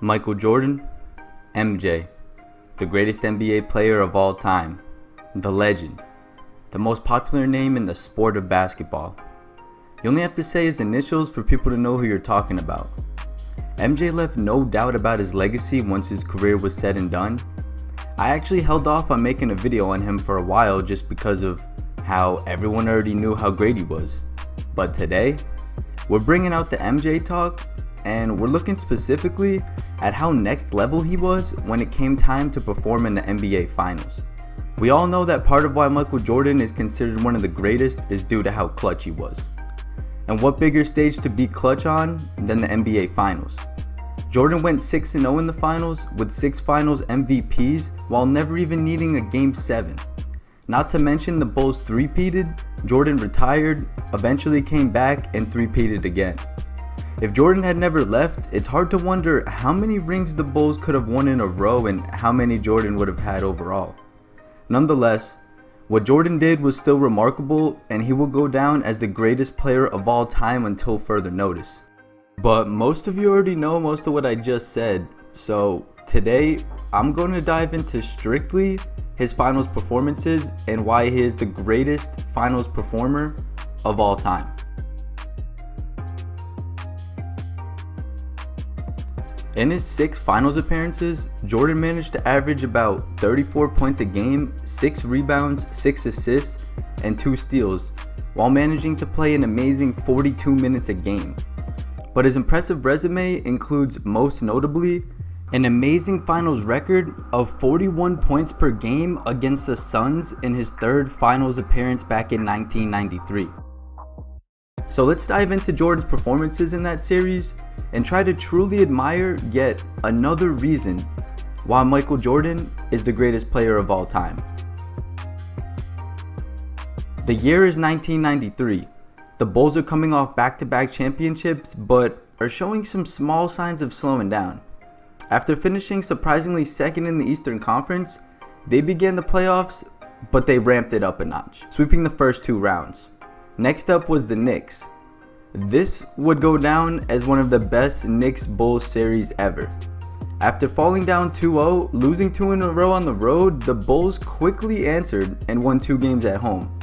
Michael Jordan, MJ, the greatest NBA player of all time, the legend, the most popular name in the sport of basketball. You only have to say his initials for people to know who you're talking about. MJ left no doubt about his legacy once his career was said and done. I actually held off on making a video on him for a while just because of how everyone already knew how great he was. But today, we're bringing out the MJ talk, and we're looking specifically at how next level he was when it came time to perform in the NBA Finals. We all know that part of why Michael Jordan is considered one of the greatest is due to how clutch he was. And what bigger stage to be clutch on than the NBA Finals? Jordan went 6-0 in the finals with 6 finals MVPs while never even needing a Game 7. Not to mention the Bulls three-peated, Jordan retired, eventually came back and three-peated again. If Jordan had never left, it's hard to wonder how many rings the Bulls could have won in a row and how many Jordan would have had overall. Nonetheless, what Jordan did was still remarkable, and he will go down as the greatest player of all time until further notice. But most of you already know most of what I just said, so today I'm going to dive into strictly his finals performances and why he is the greatest finals performer of all time. In his 6 finals appearances, Jordan managed to average about 34 points a game, 6 rebounds, 6 assists, and 2 steals, while managing to play an amazing 42 minutes a game. But his impressive resume includes, most notably, an amazing finals record of 41 points per game against the Suns in his 3rd finals appearance back in 1993. So let's dive into Jordan's performances in that series and try to truly admire yet another reason why Michael Jordan is the greatest player of all time. The year is 1993. The Bulls are coming off back-to-back championships but are showing some small signs of slowing down. After finishing surprisingly second in the Eastern Conference, they began the playoffs, but they ramped it up a notch, sweeping the first 2 rounds. Next up was the Knicks. This would go down as one of the best Knicks-Bulls series ever. After falling down 2-0, losing 2 in a row on the road, the Bulls quickly answered and won 2 games at home.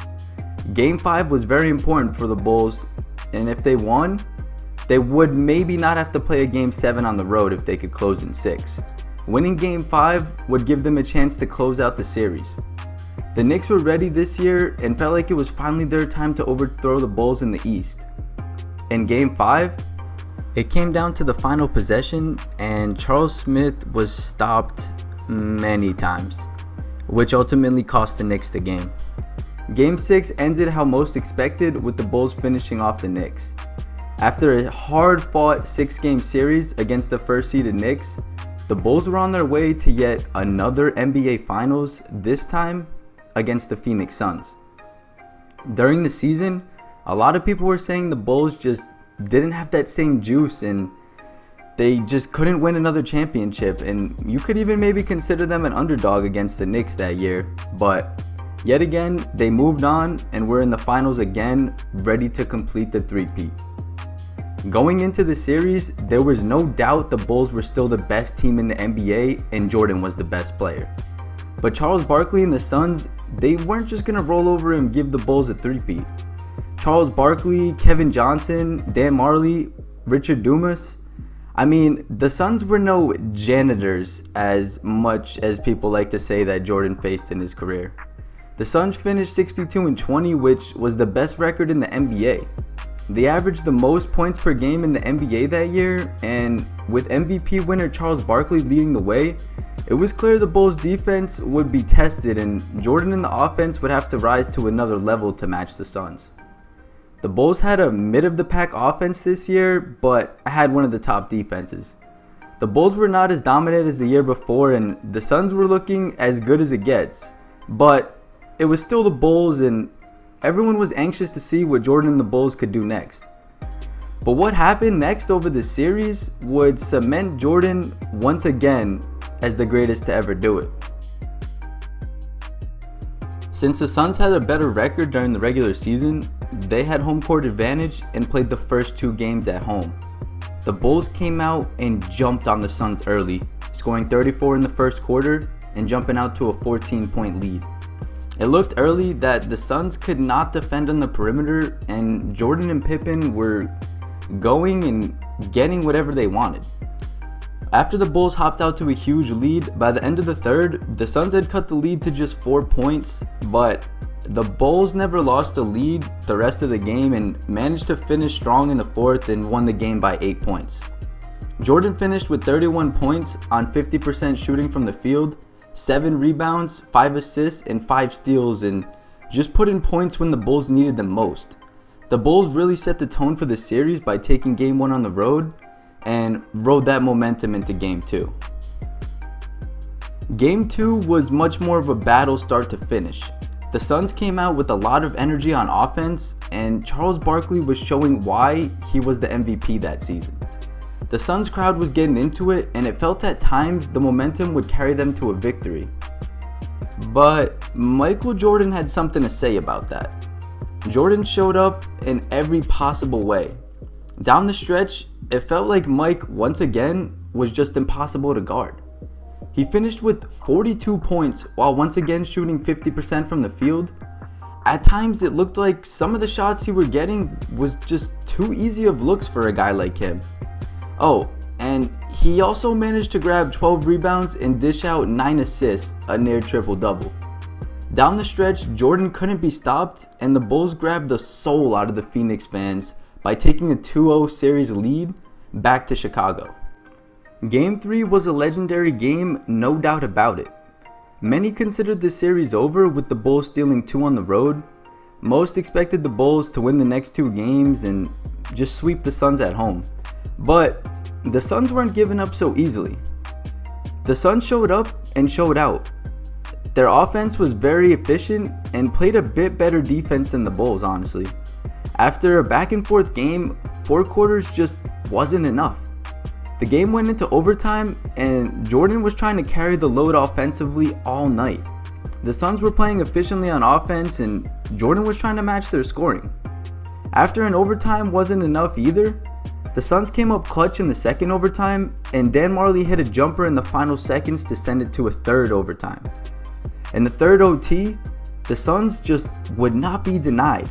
Game 5 was very important for the Bulls, and if they won, they would maybe not have to play a Game 7 on the road if they could close in 6. Winning Game 5 would give them a chance to close out the series. The Knicks were ready this year and felt like it was finally their time to overthrow the Bulls in the East. In Game 5, it came down to the final possession and Charles Smith was stopped many times, which ultimately cost the Knicks the game. Game 6 ended how most expected, with the Bulls finishing off the Knicks. After a hard-fought 6-game series against the first-seeded Knicks, the Bulls were on their way to yet another NBA Finals, this time against the Phoenix Suns. During the season, a lot of people were saying the Bulls just didn't have that same juice and they just couldn't win another championship, and you could even maybe consider them an underdog against the Knicks that year. But yet again, they moved on and were in the finals again, ready to complete the three-peat. Going into the series, there was no doubt the Bulls were still the best team in the NBA and Jordan was the best player. But Charles Barkley and the Suns, they weren't just going to roll over and give the Bulls a three-peat. Charles Barkley, Kevin Johnson, Dan Marley, Richard Dumas. I mean, the Suns were no janitors as much as people like to say that Jordan faced in his career. The Suns finished 62-20, which was the best record in the NBA. They averaged the most points per game in the NBA that year, and with MVP winner Charles Barkley leading the way, it was clear the Bulls' defense would be tested and Jordan and the offense would have to rise to another level to match the Suns. The Bulls had a mid-of-the-pack offense this year, but had one of the top defenses. The Bulls were not as dominant as the year before, and the Suns were looking as good as it gets. But it was still the Bulls, and everyone was anxious to see what Jordan and the Bulls could do next. But what happened next over the series would cement Jordan once again as the greatest to ever do it. Since the Suns had a better record during the regular season, they had home court advantage and played the first 2 games at home. The Bulls came out and jumped on the Suns early, scoring 34 in the first quarter and jumping out to a 14-point lead. It looked early that the Suns could not defend on the perimeter, and Jordan and Pippen were going and getting whatever they wanted. After the Bulls hopped out to a huge lead, by the end of the third, the Suns had cut the lead to just 4 points, but the Bulls never lost the lead the rest of the game and managed to finish strong in the fourth and won the game by 8 points. Jordan finished with 31 points on 50% shooting from the field, 7 rebounds, 5 assists, and 5 steals, and just put in points when the Bulls needed them most. The Bulls really set the tone for the series by taking Game 1 on the road and rode that momentum into Game 2. Game 2 was much more of a battle start to finish. The Suns came out with a lot of energy on offense, and Charles Barkley was showing why he was the MVP that season. The Suns crowd was getting into it, and it felt at times the momentum would carry them to a victory. But Michael Jordan had something to say about that. Jordan showed up in every possible way. Down the stretch, it felt like Mike once again was just impossible to guard. He finished with 42 points while once again shooting 50% from the field. At times it looked like some of the shots he were getting was just too easy of looks for a guy like him. Oh, and he also managed to grab 12 rebounds and dish out 9 assists, a near triple-double. Down the stretch, Jordan couldn't be stopped, and the Bulls grabbed the soul out of the Phoenix fans by taking a 2-0 series lead back to Chicago. Game 3 was a legendary game, no doubt about it. Many considered the series over with the Bulls stealing 2 on the road. Most expected the Bulls to win the next 2 games and just sweep the Suns at home. But the Suns weren't giving up so easily. The Suns showed up and showed out. Their offense was very efficient and played a bit better defense than the Bulls, honestly. After a back and forth game, 4 quarters just wasn't enough. The game went into overtime and Jordan was trying to carry the load offensively all night. The Suns were playing efficiently on offense and Jordan was trying to match their scoring. After an overtime wasn't enough either, the Suns came up clutch in the second overtime, and Dan Marley hit a jumper in the final seconds to send it to a third overtime. In the third OT, the Suns just would not be denied.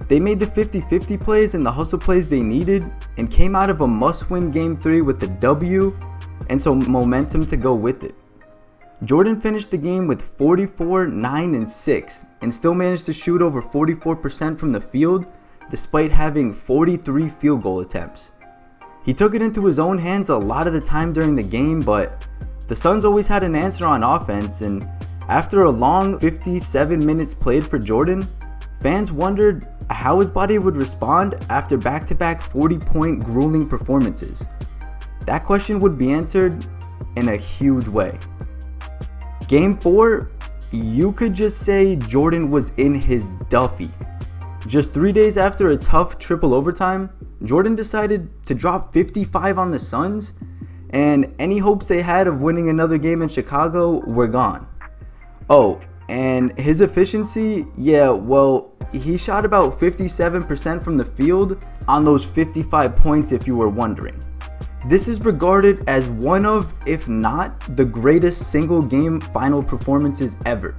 They made the 50-50 plays and the hustle plays they needed and came out of a must-win Game 3 with a W and some momentum to go with it. Jordan finished the game with 44, 9, and 6 and still managed to shoot over 44% from the field despite having 43 field goal attempts. He took it into his own hands a lot of the time during the game, but the Suns always had an answer on offense, and after a long 57 minutes played for Jordan, fans wondered how his body would respond after back-to-back 40-point grueling performances. That question would be answered in a huge way. Game 4, you could just say Jordan was in his Duffy. Just 3 days after a tough triple overtime, Jordan decided to drop 55 on the Suns, and any hopes they had of winning another game in Chicago were gone. Oh, and his efficiency, he shot about 57% from the field on those 55 points if you were wondering. This is regarded as one of, if not, the greatest single game final performances ever.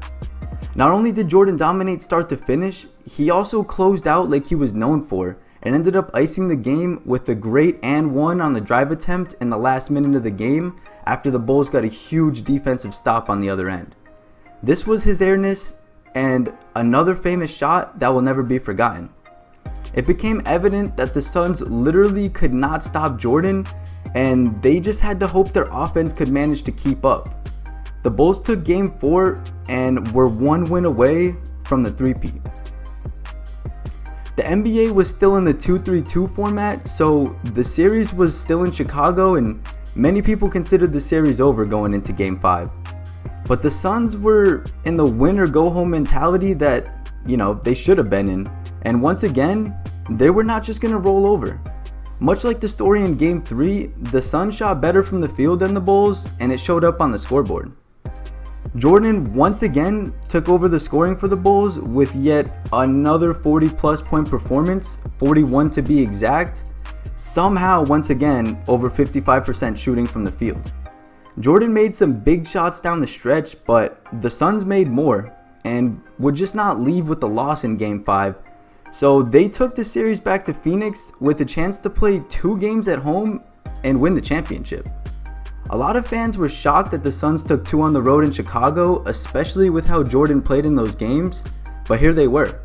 Not only did Jordan dominate start to finish, he also closed out like he was known for and ended up icing the game with a great and one on the drive attempt in the last minute of the game after the Bulls got a huge defensive stop on the other end. This was his airness and another famous shot that will never be forgotten. It became evident that the Suns literally could not stop Jordan, and they just had to hope their offense could manage to keep up. The Bulls took Game 4 and were 1 win away from the three-peat. The NBA was still in the 2-3-2 format, so the series was still in Chicago, and many people considered the series over going into Game 5. But the Suns were in the win or go home mentality that, they should have been in. And once again, they were not just going to roll over. Much like the story in Game 3, the Suns shot better from the field than the Bulls, and it showed up on the scoreboard. Jordan once again took over the scoring for the Bulls with yet another 40 plus point performance, 41 to be exact, somehow once again over 55% shooting from the field. Jordan made some big shots down the stretch, but the Suns made more and would just not leave with the loss in Game 5. So they took the series back to Phoenix with a chance to play 2 games at home and win the championship. A lot of fans were shocked that the Suns took 2 on the road in Chicago, especially with how Jordan played in those games, but here they were.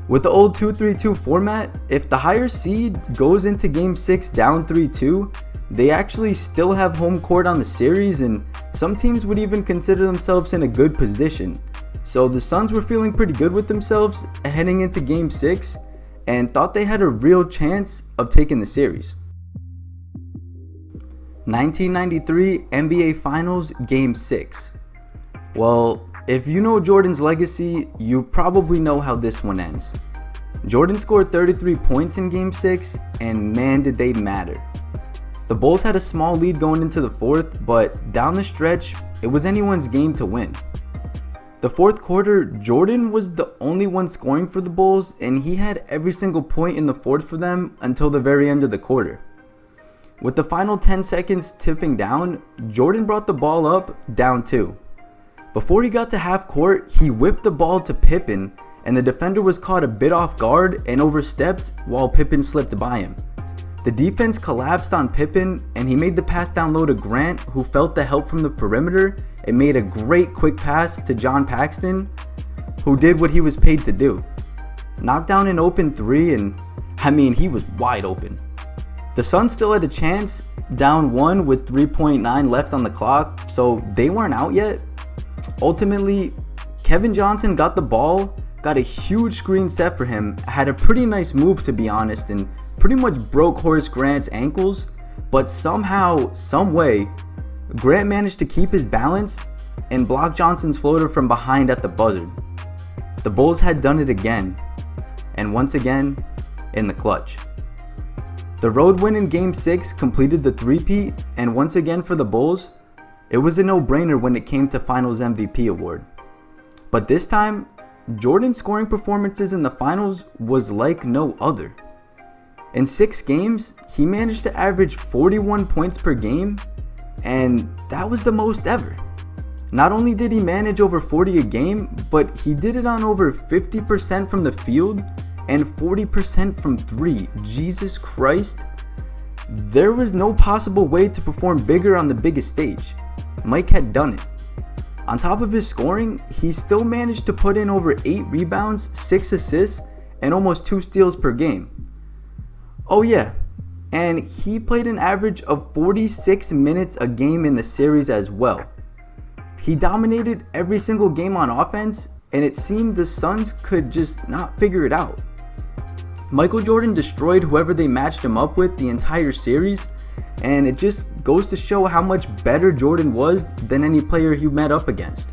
With the old 2-3-2 format, if the higher seed goes into Game 6 down 3-2, they actually still have home court on the series, and some teams would even consider themselves in a good position. So the Suns were feeling pretty good with themselves heading into Game 6 and thought they had a real chance of taking the series. 1993 NBA Finals Game 6. Well, if you know Jordan's legacy, you probably know how this one ends. Jordan scored 33 points in Game 6, and man did they matter. The Bulls had a small lead going into the fourth, but down the stretch, it was anyone's game to win. The fourth quarter, Jordan was the only one scoring for the Bulls, and he had every single point in the fourth for them until the very end of the quarter. With the final 10 seconds tipping down, Jordan brought the ball up, down 2. Before he got to half court, he whipped the ball to Pippen, and the defender was caught a bit off guard and overstepped while Pippen slipped by him. The defense collapsed on Pippen, and he made the pass down low to Grant, who felt the help from the perimeter and made a great quick pass to John Paxson, who did what he was paid to do. Knocked down an open 3, and he was wide open. The Suns still had a chance, down 1 with 3.9 left on the clock, so they weren't out yet. Ultimately, Kevin Johnson got the ball, got a huge screen set for him, had a pretty nice move to be honest, and pretty much broke Horace Grant's ankles, but somehow, someway, Grant managed to keep his balance and block Johnson's floater from behind at the buzzer. The Bulls had done it again, and once again, in the clutch. The road win in Game 6 completed the three-peat, and once again for the Bulls, it was a no-brainer when it came to Finals MVP award. But this time, Jordan's scoring performances in the finals was like no other. In 6 games, he managed to average 41 points per game, and that was the most ever. Not only did he manage over 40 a game, but he did it on over 50% from the field and 40% from 3. Jesus Christ. There was no possible way to perform bigger on the biggest stage. Mike had done it. On top of his scoring, he still managed to put in over 8 rebounds, 6 assists, and almost 2 steals per game. Oh yeah, and he played an average of 46 minutes a game in the series as well. He dominated every single game on offense, and it seemed the Suns could just not figure it out. Michael Jordan destroyed whoever they matched him up with the entire series, and it just goes to show how much better Jordan was than any player he met up against.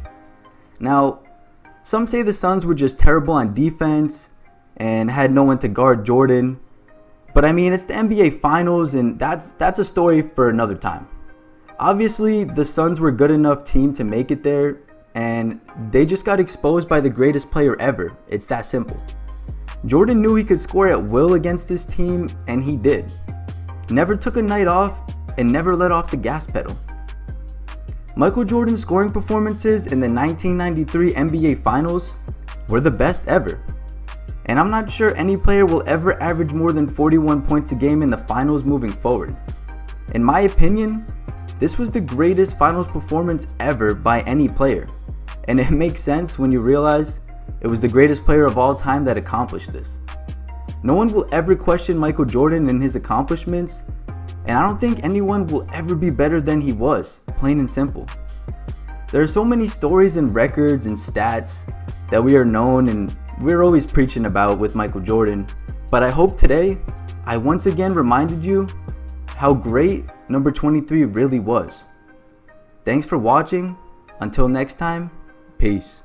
Now, some say the Suns were just terrible on defense and had no one to guard Jordan, but it's the NBA Finals, and that's a story for another time. Obviously, the Suns were a good enough team to make it there, and they just got exposed by the greatest player ever. It's that simple. Jordan knew he could score at will against this team, and he did. Never took a night off and never let off the gas pedal. Michael Jordan's scoring performances in the 1993 NBA Finals were the best ever. And I'm not sure any player will ever average more than 41 points a game in the finals moving forward. In my opinion, this was the greatest finals performance ever by any player. And it makes sense when you realize it was the greatest player of all time that accomplished this. No one will ever question Michael Jordan and his accomplishments, and I don't think anyone will ever be better than he was, plain and simple. There are so many stories and records and stats that we are known and we're always preaching about with Michael Jordan, but I hope today I once again reminded you how great number 23 really was. Thanks for watching. Until next time, peace.